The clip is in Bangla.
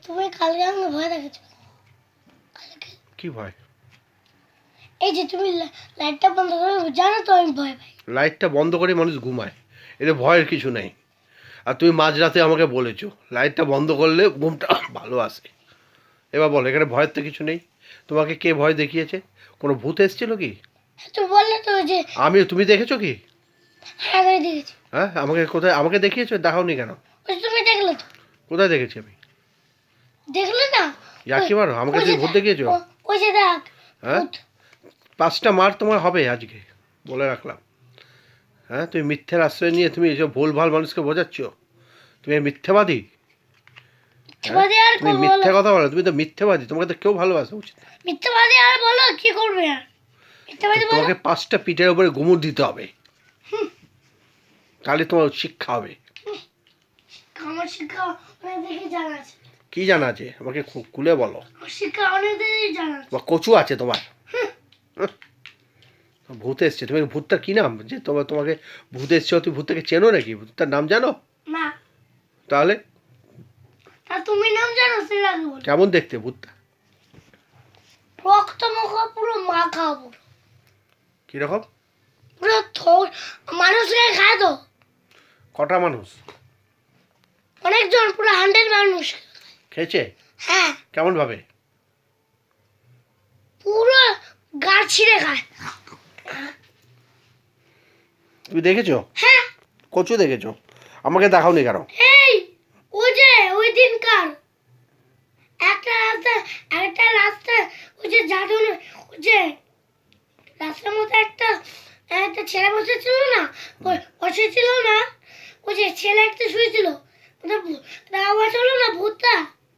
তুমি কালকে আমাকে ভয় দেখাচ্ছ। কি ভয়? এই যে তুমি লাইটটা বন্ধ করে জানো তো আমি ভয় পাই। লাইটটা বন্ধ করে মানুষ ঘুমায়, এতে ভয়ের কিছু নেই। আর তুমি মাঝরাতে আমাকে বলেছো লাইটটা বন্ধ করলে ঘুমটা ভালো আসে। এবার বলো এখানে ভয়ের তো কিছু নেই। তোমাকে কে ভয় দেখিয়েছে? কোনো ভূত এসেছিল কি? তুমি বললে তো যে তুমি দেখেছো কি? হ্যাঁ আমি দেখেছি। হ্যাঁ, আমাকে কোথায় আমাকে দেখিয়েছো? দেখাওনি কেন? ওই তুমি দেখলে তো। কোথায় দেখেছি আমি? দেখলে না? ইয়ার্কি মারো, আমাকে তুমি ভূত দেখিয়েছো? ওই যে দেখ হ্যাঁ, 5টা মার তোমার হবে আজকে, বলে রাখলাম। হ্যাঁ, তুমি মিথ্যের আশ্রয় নিয়ে তুমি এসব ভুলভাল মানুষকে বোঝাচ্ছ। তুমি মিথ্যেবাদী। মিথ্যাবাদী আর তুমি মিথ্যে কথা বলো, তুমি তো মিথ্যেবাদী, তোমাকে তো কেউ ভালোবাসা উচিত না। মিথ্যাবাদী আর বলো কি করবে আর? মিথ্যাবাদী বলো। তোমাকে 5টা পিঠের উপরে গুমুর দিতে হবে, তাহলে তোমার শিক্ষা হবে। আমার শিক্ষা অনেক দিকে জানা আছে। কি জানা আছে আমাকে খুলে বলো। আমার শিক্ষা অনেক দিকে জানা আছে। বা কচু আছে তোমার? ভূত এসছে, তুমি ভূতটার কি নাম যে তোমাকে ভূত এসছে? তুমি ভূতটাকে চেনো নাকি? ভূতটার নাম জানো? না। তাহলে তা তুমি নাম জানো সেটা আগে বলো। কেমন দেখতে ভূতটা? রক্ত মাখা পুরো মাখা পুরো। কিরকম? পুরো মানুষকে খায় তো। কটা মানুষ অনেকজন, পুরো 100 মানুষ খেয়েছে? হ্যাঁ, কেমন ভাবে? পুরো গা ছিঁড়ে খায়। তুমি দেখেছো? হ্যাঁ, কচু দেখেছো? আমাকে দেখাওনি কেন? এই ওই যে ওই দিনকার একটা রাস্তা ওই যে জাদু ওই যে রাস্তার মধ্যে একটা একটা ছেলে বসেছিল না, বসেছিল না, ওই যে ছেলে একটা শুয়েছিল, ওটা আওয়াজ হলো না ভূতটা